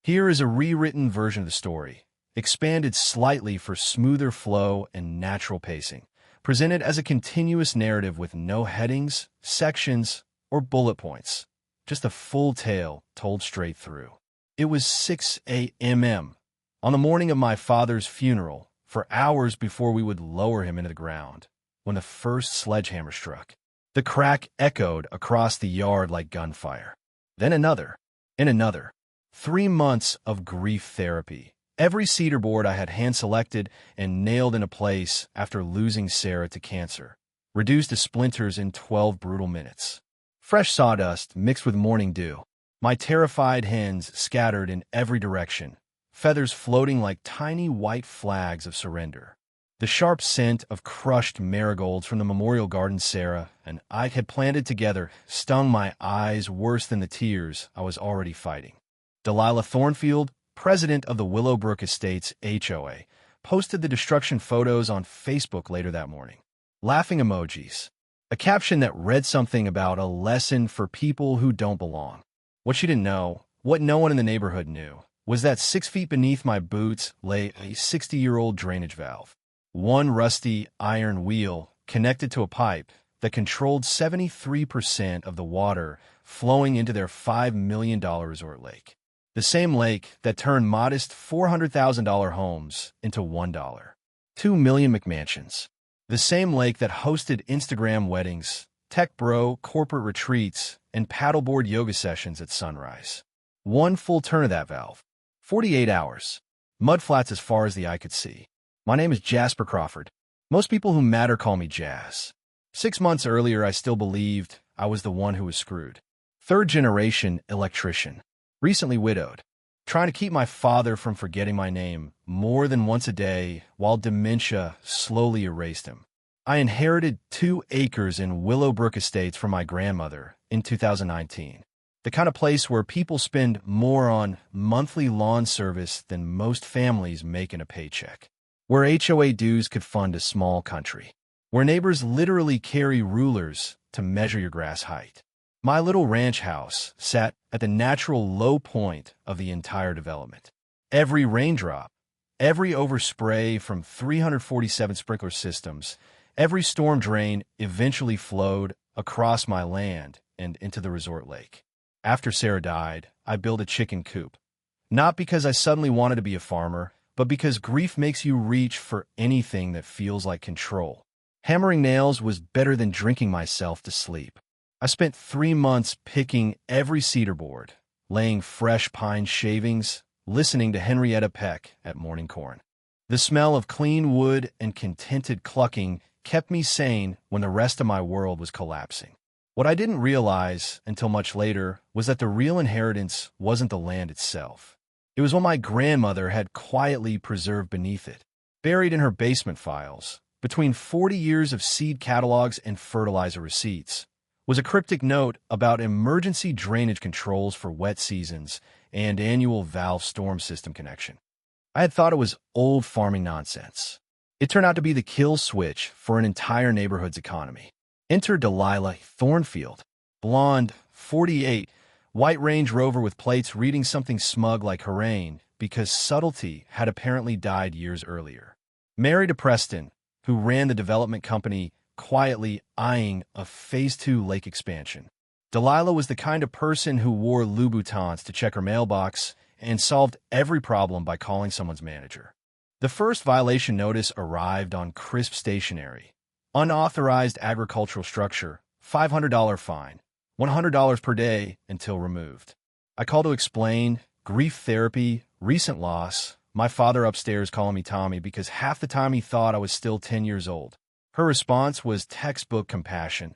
Here is a rewritten version of the story, expanded slightly for smoother flow and natural pacing, presented as a continuous narrative with no headings, sections, or bullet points, just a full tale told straight through. It was 6 a.m. on the morning of my father's funeral, for hours before we would lower him into the ground, when the first sledgehammer struck. The crack echoed across the yard like gunfire. Then another, and another. 3 months of grief therapy. Every cedar board I had hand-selected and nailed into place after losing Sarah to cancer, reduced to splinters in 12 brutal minutes. Fresh sawdust mixed with morning dew. My terrified hens scattered in every direction, feathers floating like tiny white flags of surrender. The sharp scent of crushed marigolds from the memorial garden Sarah and I had planted together stung my eyes worse than the tears I was already fighting. Delilah Thornfield, president of the Willowbrook Estates HOA, posted the destruction photos on Facebook later that morning. Laughing emojis. A caption that read something about a lesson for people who don't belong. What she didn't know, what no one in the neighborhood knew, was that 6 feet beneath my boots lay a 60-year-old drainage valve. One rusty iron wheel connected to a pipe that controlled 73% of the water flowing into their $5 million resort lake. The same lake that turned modest $400,000 homes into $1. 2 million McMansions. The same lake that hosted Instagram weddings, tech bro corporate retreats, and paddleboard yoga sessions at sunrise. One full turn of that valve. 48 hours. Mudflats as far as the eye could see. My name is Jasper Crawford. Most people who matter call me Jazz. 6 months earlier, I still believed I was the one who was screwed. Third-generation electrician. Recently widowed. Trying to keep my father from forgetting my name more than once a day while dementia slowly erased him. I inherited 2 acres in Willowbrook Estates from my grandmother in 2019. The kind of place where people spend more on monthly lawn service than most families make in a paycheck. Where HOA dues could fund a small country. Where neighbors literally carry rulers to measure your grass height. My little ranch house sat at the natural low point of the entire development. Every raindrop, every overspray from 347 sprinkler systems, every storm drain eventually flowed across my land and into the resort lake. After Sarah died, I built a chicken coop. Not because I suddenly wanted to be a farmer, but because grief makes you reach for anything that feels like control. Hammering nails was better than drinking myself to sleep. I spent 3 months picking every cedar board, laying fresh pine shavings, listening to Henrietta Peck at morning corn. The smell of clean wood and contented clucking kept me sane when the rest of my world was collapsing. What I didn't realize until much later was that the real inheritance wasn't the land itself. It was what my grandmother had quietly preserved beneath it, buried in her basement files, between 40 years of seed catalogs and fertilizer receipts, was a cryptic note about emergency drainage controls for wet seasons and annual valve storm system connection. I had thought it was old farming nonsense. It turned out to be the kill switch for an entire neighborhood's economy. Enter Delilah Thornfield, blonde, 48, white Range Rover with plates reading something smug like Harain because subtlety had apparently died years earlier. Married to Preston, who ran the development company, quietly eyeing a Phase 2 lake expansion. Delilah was the kind of person who wore Louboutins to check her mailbox and solved every problem by calling someone's manager. The first violation notice arrived on crisp stationery. Unauthorized agricultural structure, $500 fine, $100 per day until removed. I called to explain, grief therapy, recent loss, my father upstairs calling me Tommy because half the time he thought I was still 10 years old. Her response was textbook compassion.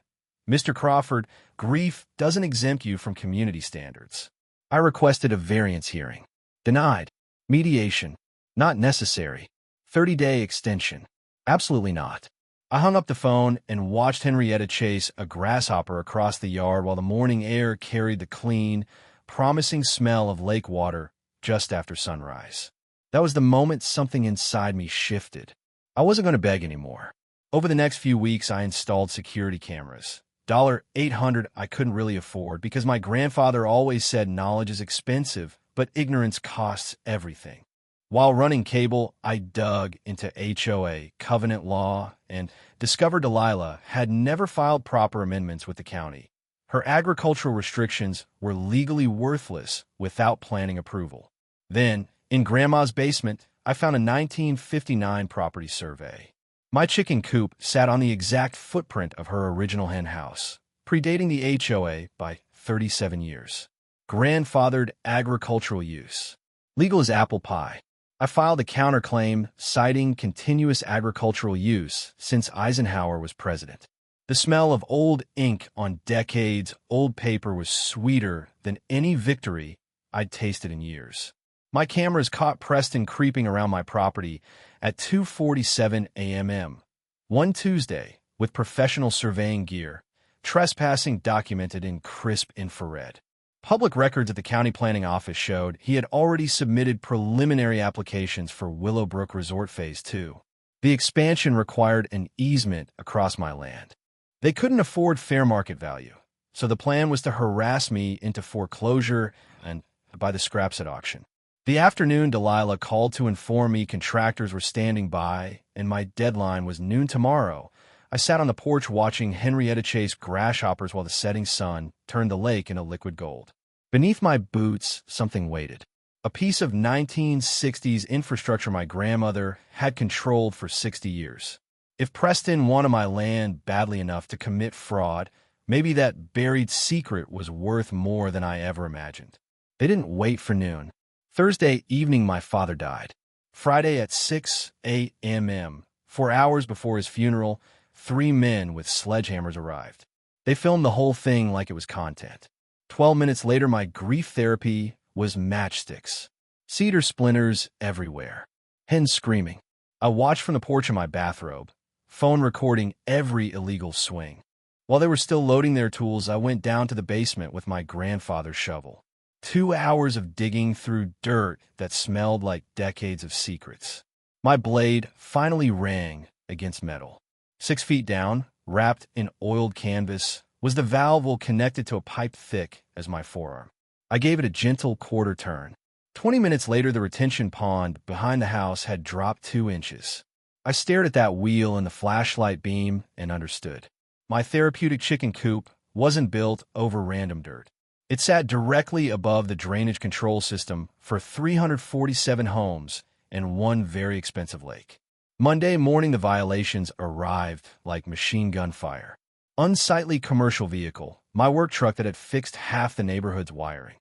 Mr. Crawford, grief doesn't exempt you from community standards. I requested a variance hearing. Denied. Mediation. Not necessary. 30-day extension. Absolutely not. I hung up the phone and watched Henrietta chase a grasshopper across the yard while the morning air carried the clean, promising smell of lake water just after sunrise. That was the moment something inside me shifted. I wasn't going to beg anymore. Over the next few weeks, I installed security cameras. $800 I couldn't really afford because my grandfather always said knowledge is expensive but ignorance costs everything. While running cable, I dug into HOA, covenant law, and discovered Delilah had never filed proper amendments with the county. Her agricultural restrictions were legally worthless without planning approval. Then, in Grandma's basement, I found a 1959 property survey. My chicken coop sat on the exact footprint of her original hen house, predating the HOA by 37 years. Grandfathered agricultural use. Legal as apple pie. I filed a counterclaim citing continuous agricultural use since Eisenhower was president. The smell of old ink on decades-old paper was sweeter than any victory I'd tasted in years. My cameras caught Preston creeping around my property at 2:47 a.m. one Tuesday with professional surveying gear, trespassing documented in crisp infrared. Public records at the county planning office showed he had already submitted preliminary applications for Willowbrook Resort Phase 2. The expansion required an easement across my land. They couldn't afford fair market value, so the plan was to harass me into foreclosure and buy the scraps at auction. The afternoon, Delilah called to inform me contractors were standing by and my deadline was noon tomorrow. I sat on the porch watching Henrietta chase grasshoppers while the setting sun turned the lake into liquid gold. Beneath my boots, something waited. A piece of 1960s infrastructure my grandmother had controlled for 60 years. If Preston wanted my land badly enough to commit fraud, maybe that buried secret was worth more than I ever imagined. They didn't wait for noon. Thursday evening, my father died. Friday at 6 a.m., 4 hours before his funeral, 3 men with sledgehammers arrived. They filmed the whole thing like it was content. 12 minutes later, my grief therapy was matchsticks. Cedar splinters everywhere. Hens screaming. I watched from the porch in my bathrobe, phone recording every illegal swing. While they were still loading their tools, I went down to the basement with my grandfather's shovel. 2 hours of digging through dirt that smelled like decades of secrets. My blade finally rang against metal. 6 feet down, wrapped in oiled canvas, was the valve connected to a pipe thick as my forearm. I gave it a gentle quarter turn. 20 minutes later, the retention pond behind the house had dropped 2 inches. I stared at that wheel in the flashlight beam and understood. My therapeutic chicken coop wasn't built over random dirt. It sat directly above the drainage control system for 347 homes and one very expensive lake. Monday morning, the violations arrived like machine gun fire. Unsightly commercial vehicle, my work truck that had fixed half the neighborhood's wiring.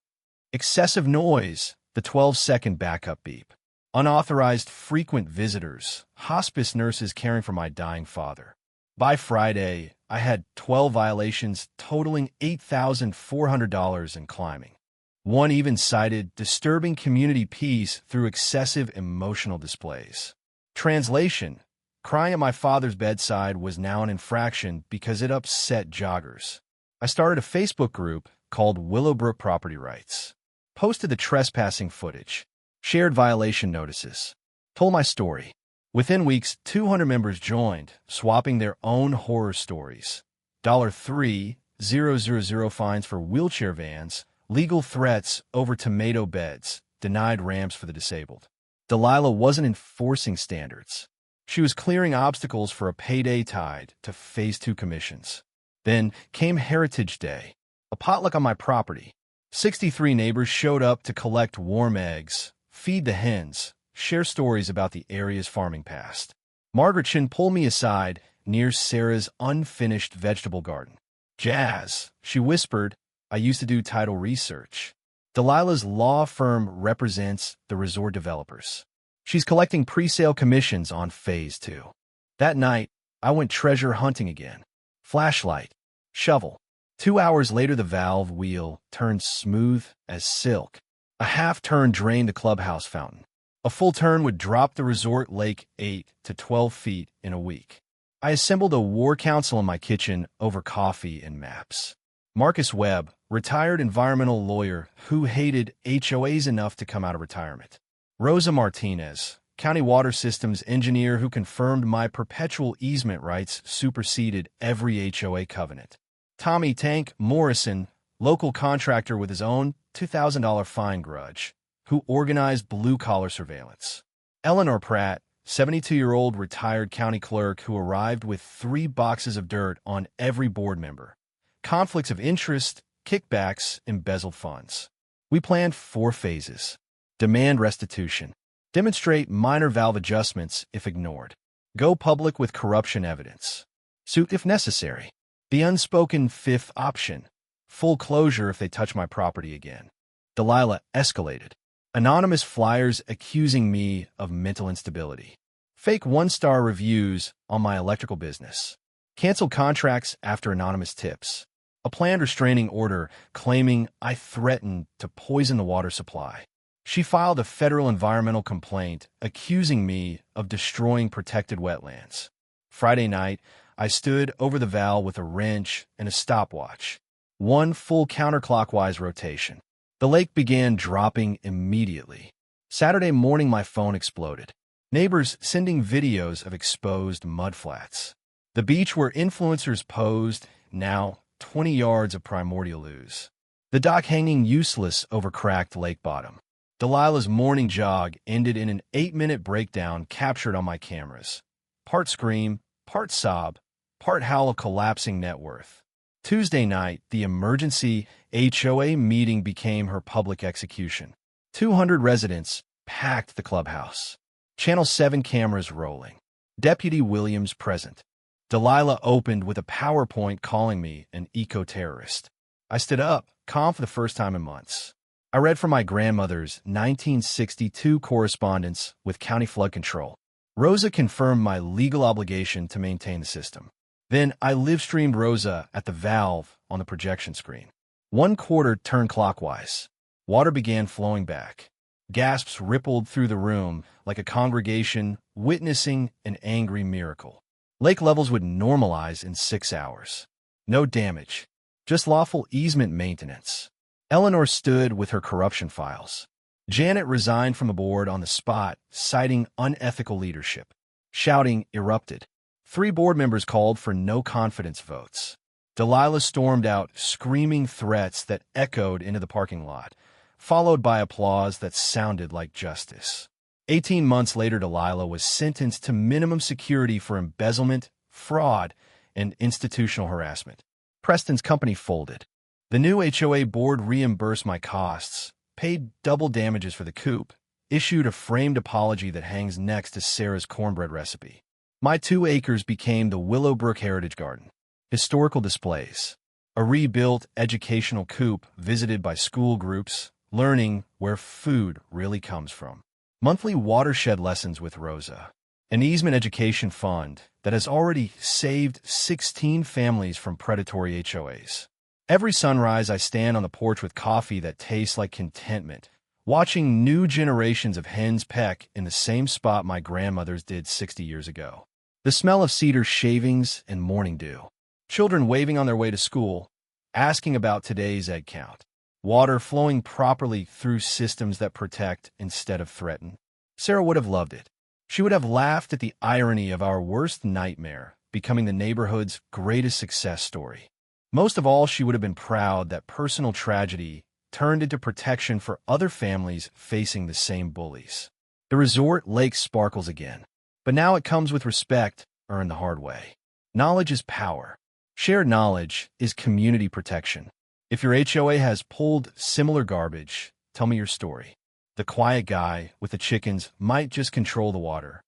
Excessive noise, the 12-second backup beep. Unauthorized frequent visitors, hospice nurses caring for my dying father. By Friday, I had 12 violations totaling $8,400 and climbing. One even cited disturbing community peace through excessive emotional displays. Translation: crying at my father's bedside was now an infraction because it upset joggers. I started a Facebook group called Willowbrook Property Rights. Posted the trespassing footage. Shared violation notices. Told my story. Within weeks, 200 members joined, swapping their own horror stories. $3,000 fines for wheelchair vans, legal threats over tomato beds, denied ramps for the disabled. Delilah wasn't enforcing standards. She was clearing obstacles for a payday tied to Phase 2 commissions. Then came Heritage Day, a potluck on my property. 63 neighbors showed up to collect warm eggs, feed the hens, share stories about the area's farming past. Margaret Chin pulled me aside near Sarah's unfinished vegetable garden. "Jazz," she whispered, "I used to do title research. Delilah's law firm represents the resort developers. She's collecting pre-sale commissions on Phase 2. That night, I went treasure hunting again. Flashlight, shovel. 2 hours later, the valve wheel turned smooth as silk. A half-turn drained the clubhouse fountain. A full turn would drop the resort lake 8 to 12 feet in a week. I assembled a war council in my kitchen over coffee and maps. Marcus Webb, retired environmental lawyer who hated HOAs enough to come out of retirement. Rosa Martinez, county water systems engineer who confirmed my perpetual easement rights superseded every HOA covenant. Tommy Tank Morrison, local contractor with his own $2,000 fine grudge. who organized blue-collar surveillance. Eleanor Pratt, 72-year-old retired county clerk who arrived with 3 boxes of dirt on every board member. Conflicts of interest, kickbacks, embezzled funds. We planned 4 phases. Demand restitution. Demonstrate minor valve adjustments if ignored. Go public with corruption evidence. Suit if necessary. The unspoken 5th option. Full closure if they touch my property again. Delilah escalated. Anonymous flyers accusing me of mental instability. Fake 1-star reviews on my electrical business. Canceled contracts after anonymous tips. A planned restraining order claiming I threatened to poison the water supply. She filed a federal environmental complaint accusing me of destroying protected wetlands. Friday night, I stood over the valve with a wrench and a stopwatch. 1 full counterclockwise rotation. The lake began dropping immediately. Saturday morning, my phone exploded. Neighbors sending videos of exposed mudflats. The beach where influencers posed, now 20 yards of primordial ooze. The dock hanging useless over cracked lake bottom. Delilah's morning jog ended in an 8-minute breakdown captured on my cameras. Part scream, part sob, part howl of collapsing net worth. Tuesday night, the emergency HOA meeting became her public execution. 200 residents packed the clubhouse. Channel 7 cameras rolling. Deputy Williams present. Delilah opened with a PowerPoint calling me an eco-terrorist. I stood up, calm for the first time in months. I read from my grandmother's 1962 correspondence with County Flood Control. Rosa confirmed my legal obligation to maintain the system. Then I live-streamed Rosa at the valve on the projection screen. 1 quarter turned clockwise. Water began flowing back. Gasps rippled through the room like a congregation witnessing an angry miracle. Lake levels would normalize in 6 hours. No damage, just lawful easement maintenance. Eleanor stood with her corruption files. Janet resigned from the board on the spot, citing unethical leadership. Shouting erupted. 3 board members called for no confidence votes. Delilah stormed out, screaming threats that echoed into the parking lot, followed by applause that sounded like justice. 18 months later, Delilah was sentenced to minimum security for embezzlement, fraud, and institutional harassment. Preston's company folded. The new HOA board reimbursed my costs, paid double damages for the coop, issued a framed apology that hangs next to Sarah's cornbread recipe. My 2 acres became the Willowbrook Heritage Garden. Historical displays. A rebuilt educational coop visited by school groups, learning where food really comes from. Monthly watershed lessons with Rosa. An easement education fund that has already saved 16 families from predatory HOAs. Every sunrise, I stand on the porch with coffee that tastes like contentment, watching new generations of hens peck in the same spot my grandmothers did 60 years ago. The smell of cedar shavings and morning dew. Children waving on their way to school, asking about today's egg count. Water flowing properly through systems that protect instead of threaten. Sarah would have loved it. She would have laughed at the irony of our worst nightmare becoming the neighborhood's greatest success story. Most of all, she would have been proud that personal tragedy turned into protection for other families facing the same bullies. The resort lake sparkles again, but now it comes with respect earned the hard way. Knowledge is power. Shared knowledge is community protection. If your HOA has pulled similar garbage, tell me your story. The quiet guy with the chickens might just control the water,